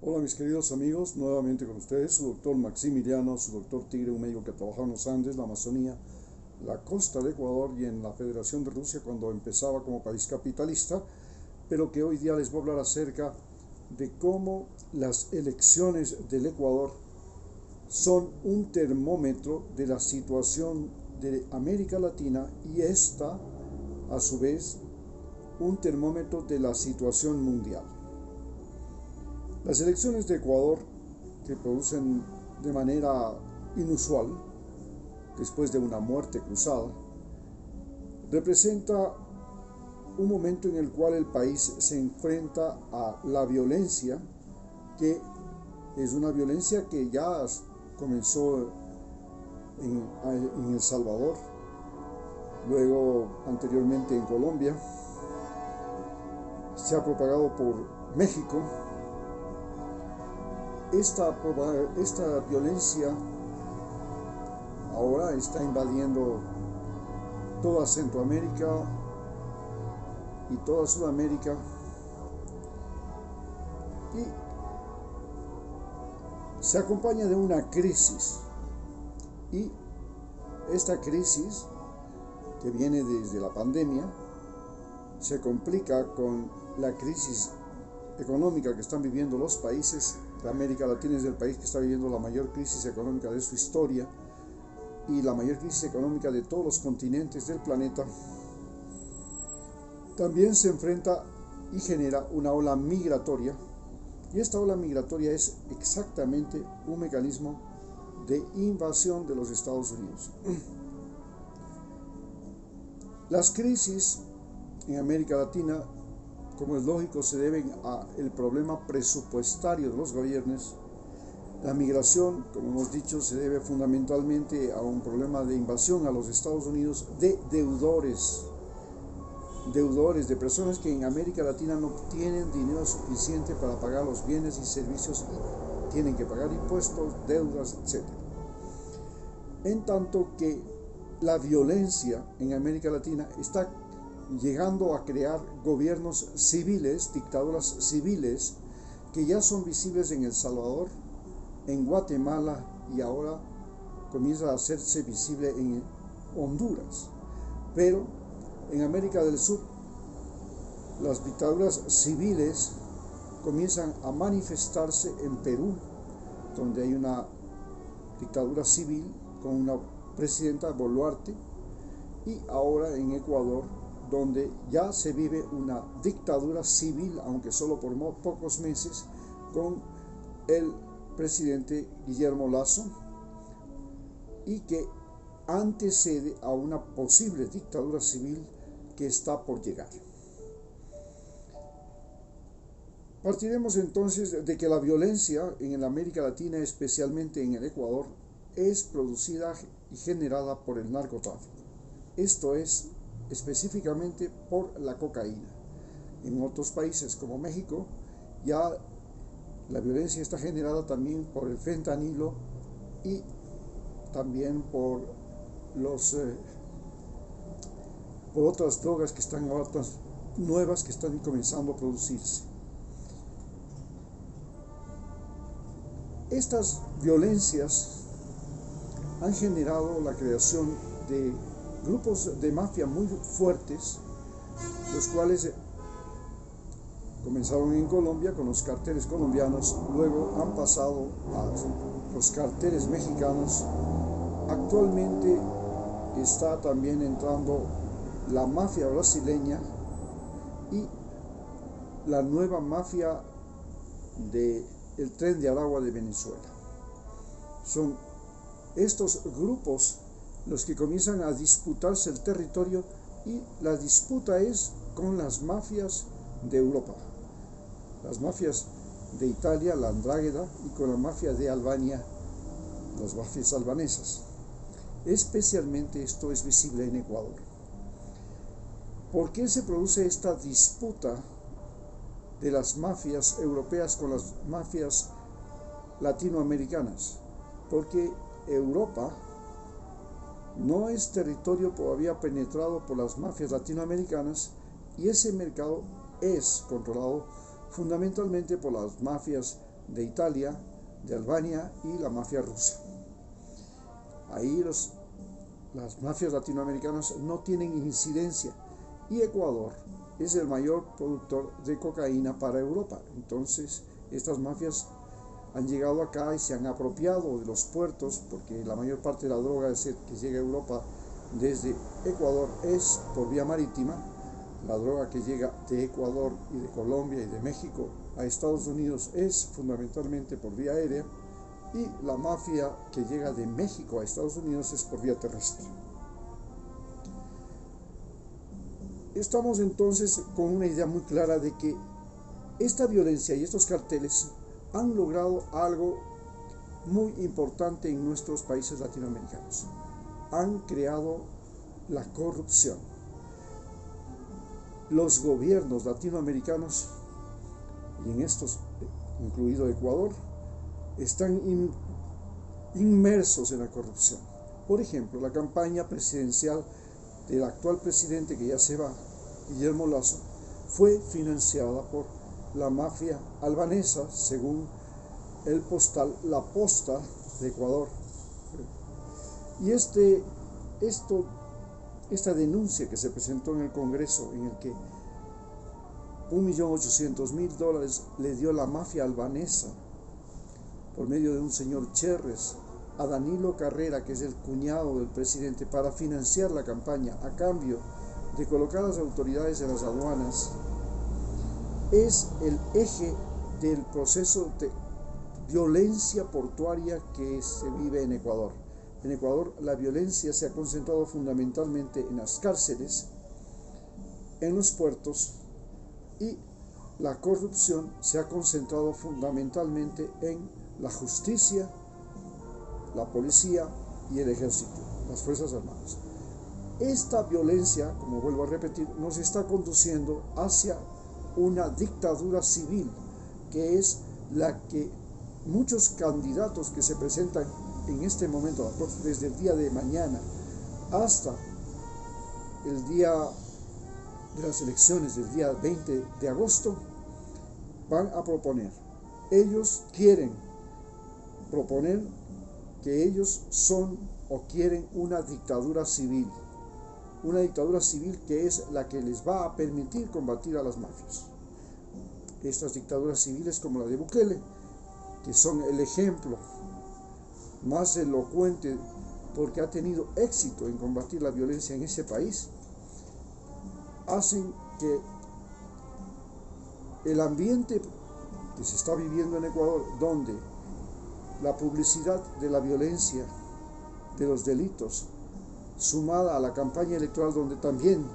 Hola mis queridos amigos, nuevamente con ustedes, su doctor Maximiliano, su doctor Tigre, un médico que trabajaba en los Andes, la Amazonía, la costa de Ecuador y en la Federación de Rusia cuando empezaba como país capitalista, pero que hoy día les voy a hablar acerca de cómo las elecciones del Ecuador son un termómetro de la situación de América Latina y esta, a su vez, un termómetro de la situación mundial. Las elecciones de Ecuador, que producen de manera inusual, después de una muerte cruzada, representa un momento en el cual el país se enfrenta a la violencia, que es una violencia que ya comenzó en El Salvador, luego anteriormente en Colombia, se ha propagado por México. Esta violencia ahora está invadiendo toda Centroamérica y toda Sudamérica y se acompaña de una crisis, y esta crisis que viene desde la pandemia se complica con la crisis económica que están viviendo los países. De América Latina es el país que está viviendo la mayor crisis económica de su historia y la mayor crisis económica de todos los continentes del planeta. También se enfrenta y genera una ola migratoria, y esta ola migratoria es exactamente un mecanismo de invasión de los Estados Unidos. Las crisis en América Latina, como es lógico, se deben al problema presupuestario de los gobiernos. La migración, como hemos dicho, se debe fundamentalmente a un problema de invasión a los Estados Unidos de deudores, de personas que en América Latina no tienen dinero suficiente para pagar los bienes y servicios y tienen que pagar impuestos, deudas, etc. En tanto que la violencia en América Latina está llegando a crear gobiernos civiles, dictaduras civiles, que ya son visibles en El Salvador, en Guatemala, y ahora comienza a hacerse visible en Honduras. Pero en América del Sur las dictaduras civiles comienzan a manifestarse en Perú, donde hay una dictadura civil con una presidenta, Boluarte, y ahora en Ecuador, donde ya se vive una dictadura civil, aunque solo por pocos meses, con el presidente Guillermo Lasso, y que antecede a una posible dictadura civil que está por llegar. Partiremos entonces de que la violencia en América Latina, especialmente en el Ecuador, es producida y generada por el narcotráfico. Esto es específicamente por la cocaína. En otros países como México, ya la violencia está generada también por el fentanilo y también por otras drogas que están ahora nuevas que están comenzando a producirse. Estas violencias han generado la creación de grupos de mafia muy fuertes, los cuales comenzaron en Colombia con los carteles colombianos, luego han pasado a los carteles mexicanos. Actualmente está también entrando la mafia brasileña y la nueva mafia del Tren de Aragua de Venezuela. Son estos grupos los que comienzan a disputarse el territorio, y la disputa es con las mafias de Europa, las mafias de Italia, la 'Ndrangheta, y con la mafia de Albania, las mafias albanesas. Especialmente esto es visible en Ecuador. ¿Por qué se produce esta disputa de las mafias europeas con las mafias latinoamericanas? Porque Europa no es territorio todavía penetrado por las mafias latinoamericanas, y ese mercado es controlado fundamentalmente por las mafias de Italia, de Albania y la mafia rusa. Ahí las mafias latinoamericanas no tienen incidencia y Ecuador es el mayor productor de cocaína para Europa. Entonces estas mafias han llegado acá y se han apropiado de los puertos, porque la mayor parte de la droga que llega a Europa desde Ecuador es por vía marítima. La droga que llega de Ecuador y de Colombia y de México a Estados Unidos es fundamentalmente por vía aérea, y la mafia que llega de México a Estados Unidos es por vía terrestre. Estamos entonces con una idea muy clara de que esta violencia y estos carteles han logrado algo muy importante en nuestros países latinoamericanos. Han creado la corrupción. Los gobiernos latinoamericanos, y en estos incluido Ecuador, están inmersos en la corrupción. Por ejemplo, la campaña presidencial del actual presidente que ya se va, Guillermo Lasso, fue financiada por la mafia albanesa, según el postal La Posta de Ecuador. Y esta denuncia que se presentó en el Congreso, en el que $1.800.000 le dio la mafia albanesa por medio de un señor Cherres a Danilo Carrera, que es el cuñado del presidente, para financiar la campaña a cambio de colocar a las autoridades en las aduanas, es el eje del proceso de violencia portuaria que se vive en Ecuador. En Ecuador la violencia se ha concentrado fundamentalmente en las cárceles, en los puertos, y la corrupción se ha concentrado fundamentalmente en la justicia, la policía y el ejército, las fuerzas armadas. Esta violencia, como vuelvo a repetir, nos está conduciendo hacia una dictadura civil, que es la que muchos candidatos que se presentan en este momento, desde el día de mañana hasta el día de las elecciones del día 20 de agosto, van a proponer. Ellos quieren proponer que ellos son o quieren una dictadura civil que es la que les va a permitir combatir a las mafias. Estas dictaduras civiles, como la de Bukele, que son el ejemplo más elocuente porque ha tenido éxito en combatir la violencia en ese país, hacen que el ambiente que se está viviendo en Ecuador, donde la publicidad de la violencia, de los delitos, sumada a la campaña electoral, donde también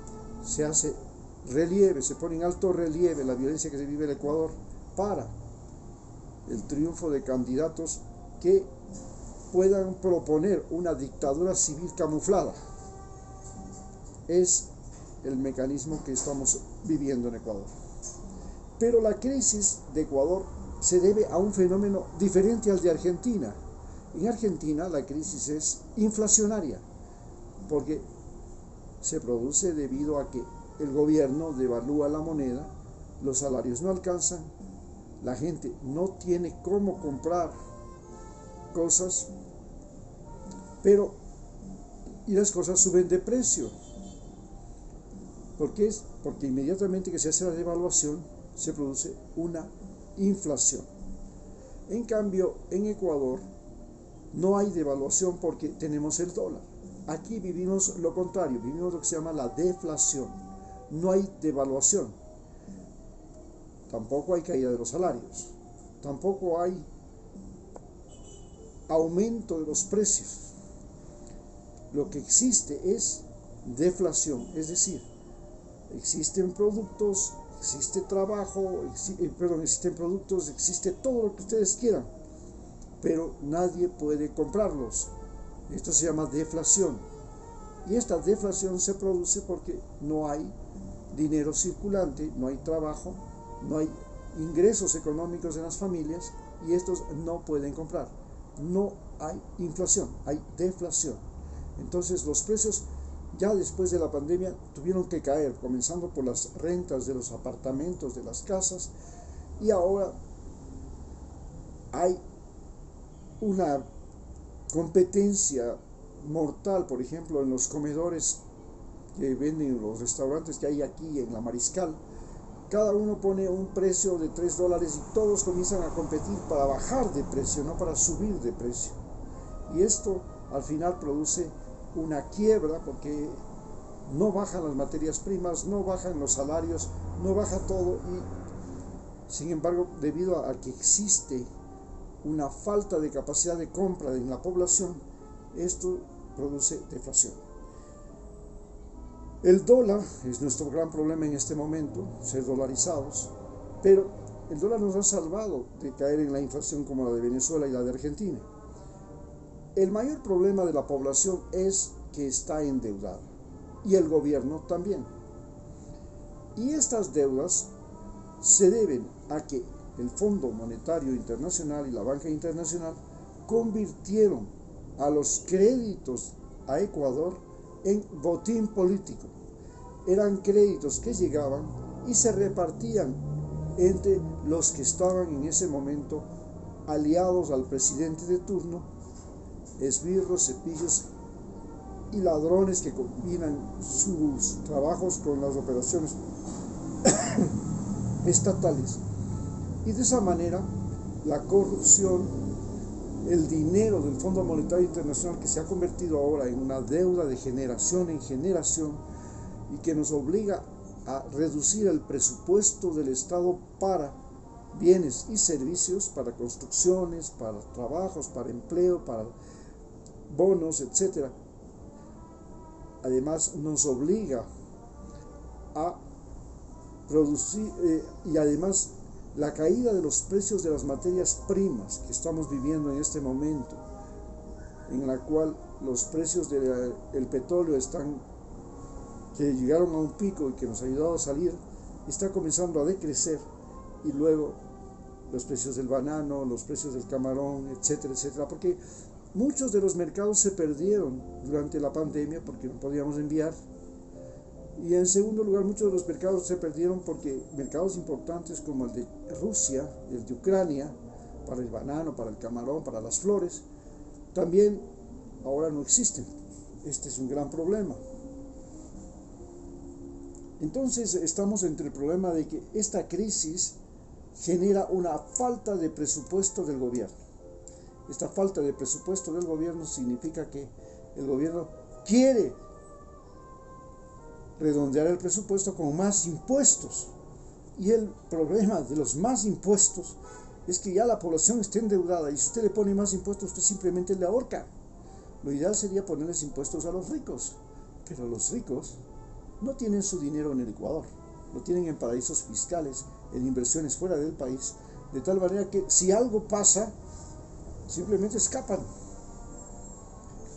se hace relieve, se pone en alto relieve la violencia que se vive en Ecuador para el triunfo de candidatos que puedan proponer una dictadura civil camuflada, es el mecanismo que estamos viviendo en Ecuador. Pero la crisis de Ecuador se debe a un fenómeno diferente al de Argentina. En Argentina la crisis es inflacionaria, porque se produce debido a que el gobierno devalúa la moneda, los salarios no alcanzan, la gente no tiene cómo comprar cosas, y las cosas suben de precio. ¿Por qué? Porque inmediatamente que se hace la devaluación se produce una inflación. En cambio, en Ecuador no hay devaluación porque tenemos el dólar. Aquí vivimos lo contrario, vivimos lo que se llama la deflación. No hay devaluación, tampoco hay caída de los salarios, tampoco hay aumento de los precios. Lo que existe es deflación, es decir, existen productos, existe trabajo, existen productos, existe todo lo que ustedes quieran, pero nadie puede comprarlos. Esto se llama deflación. Y esta deflación se produce porque no hay dinero circulante, no hay trabajo, no hay ingresos económicos en las familias y estos no pueden comprar. No hay inflación, hay deflación. Entonces los precios ya después de la pandemia tuvieron que caer, comenzando por las rentas de los apartamentos, de las casas, y ahora hay una competencia mortal, por ejemplo, en los comedores que venden en los restaurantes que hay aquí en la Mariscal. Cada uno pone un precio de $3 y todos comienzan a competir para bajar de precio, no para subir de precio. Y esto al final produce una quiebra porque no bajan las materias primas, no bajan los salarios, no baja todo y sin embargo, debido a que existe una falta de capacidad de compra en la población, esto produce deflación. El dólar es nuestro gran problema en este momento, ser dolarizados, pero el dólar nos ha salvado de caer en la inflación como la de Venezuela y la de Argentina. El mayor problema de la población es que está endeudada y el gobierno también. Y estas deudas se deben a que el Fondo Monetario Internacional y la Banca Internacional convirtieron a los créditos a Ecuador en botín político. Eran créditos que llegaban y se repartían entre los que estaban en ese momento aliados al presidente de turno, esbirros, cepillos y ladrones que combinan sus trabajos con las operaciones estatales. Y de esa manera la corrupción, el dinero del Fondo Monetario Internacional, que se ha convertido ahora en una deuda de generación en generación y que nos obliga a reducir el presupuesto del Estado para bienes y servicios, para construcciones, para trabajos, para empleo, para bonos, etc. Además nos obliga a producir y además la caída de los precios de las materias primas que estamos viviendo en este momento, en la cual los precios del petróleo que llegaron a un pico y que nos ha ayudado a salir, está comenzando a decrecer, y luego los precios del banano, los precios del camarón, etcétera, etcétera, porque muchos de los mercados se perdieron durante la pandemia porque no podíamos enviar. Y en segundo lugar, muchos de los mercados se perdieron porque mercados importantes como el de Rusia, el de Ucrania, para el banano, para el camarón, para las flores, también ahora no existen. Este es un gran problema. Entonces estamos entre el problema de que esta crisis genera una falta de presupuesto del gobierno. Esta falta de presupuesto del gobierno significa que el gobierno quiere redondear el presupuesto con más impuestos. Y el problema de los más impuestos es que ya la población está endeudada y si usted le pone más impuestos, usted simplemente le ahorca. Lo ideal sería ponerles impuestos a los ricos, pero los ricos no tienen su dinero en el Ecuador, lo tienen en paraísos fiscales, en inversiones fuera del país, de tal manera que si algo pasa, simplemente escapan.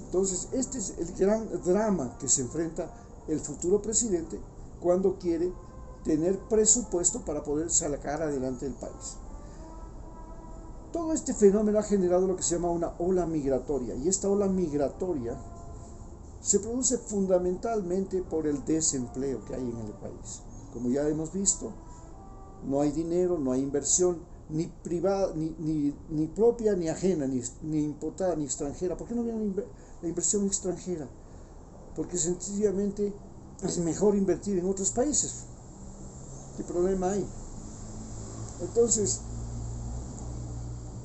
Entonces, este es el gran drama que se enfrenta el futuro presidente cuando quiere tener presupuesto para poder sacar adelante el país. Todo este fenómeno ha generado lo que se llama una ola migratoria, y esta ola migratoria se produce fundamentalmente por el desempleo que hay en el país. Como ya hemos visto, no hay dinero, no hay inversión, ni privada, ni propia, ni ajena, ni importada, ni extranjera. ¿Por qué no viene la inversión extranjera? Porque sencillamente es mejor invertir en otros países. ¿Qué problema hay? Entonces,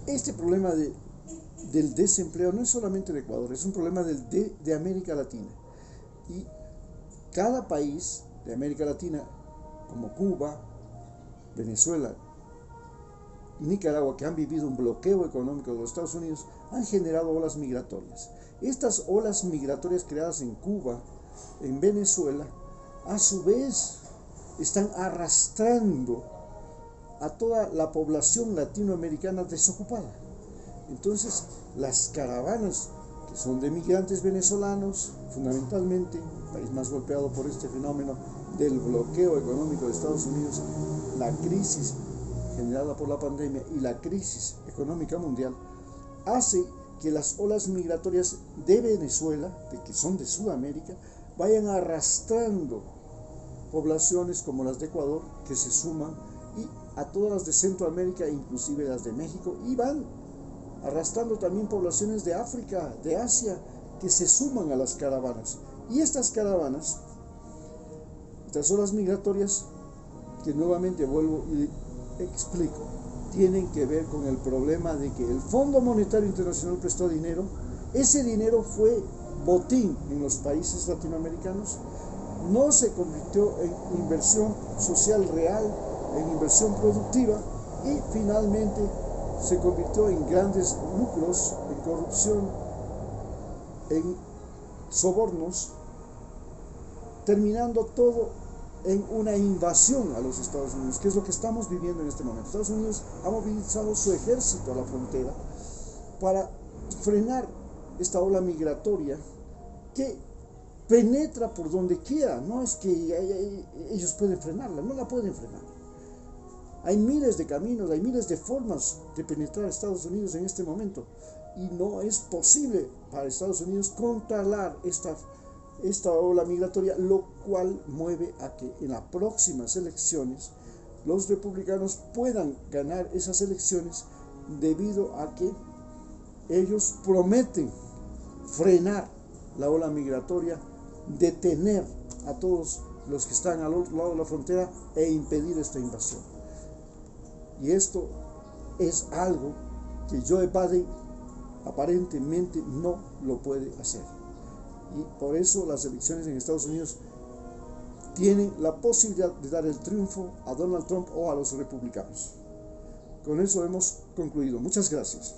este problema del desempleo no es solamente de Ecuador, es un problema de América Latina. Y cada país de América Latina, como Cuba, Venezuela, Nicaragua, que han vivido un bloqueo económico de los Estados Unidos, han generado olas migratorias. Estas olas migratorias creadas en Cuba, en Venezuela, a su vez están arrastrando a toda la población latinoamericana desocupada. Entonces, las caravanas que son de migrantes venezolanos, fundamentalmente, el país más golpeado por este fenómeno del bloqueo económico de Estados Unidos, la crisis generada por la pandemia y la crisis económica mundial, hace que las olas migratorias de Venezuela, que son de Sudamérica, vayan arrastrando poblaciones como las de Ecuador, que se suman, y a todas las de Centroamérica, inclusive las de México, y van arrastrando también poblaciones de África, de Asia, que se suman a las caravanas. Y estas caravanas, estas olas migratorias, que nuevamente vuelvo y explico, tienen que ver con el problema de que el Fondo Monetario Internacional prestó dinero, ese dinero fue botín en los países latinoamericanos, no se convirtió en inversión social real, en inversión productiva, y finalmente se convirtió en grandes lucros, en corrupción, en sobornos, terminando todo en una invasión a los Estados Unidos, que es lo que estamos viviendo en este momento. Estados Unidos ha movilizado su ejército a la frontera para frenar esta ola migratoria que penetra por donde quiera. No es que ellos pueden frenarla, no la pueden frenar. Hay miles de caminos, hay miles de formas de penetrar a Estados Unidos en este momento, y no es posible para Estados Unidos controlar esta ola migratoria, lo cual mueve a que en las próximas elecciones los republicanos puedan ganar esas elecciones, debido a que ellos prometen frenar la ola migratoria, detener a todos los que están al otro lado de la frontera e impedir esta invasión. Y esto es algo que Joe Biden aparentemente no lo puede hacer. Y por eso las elecciones en Estados Unidos tienen la posibilidad de dar el triunfo a Donald Trump o a los republicanos. Con eso hemos concluido. Muchas gracias.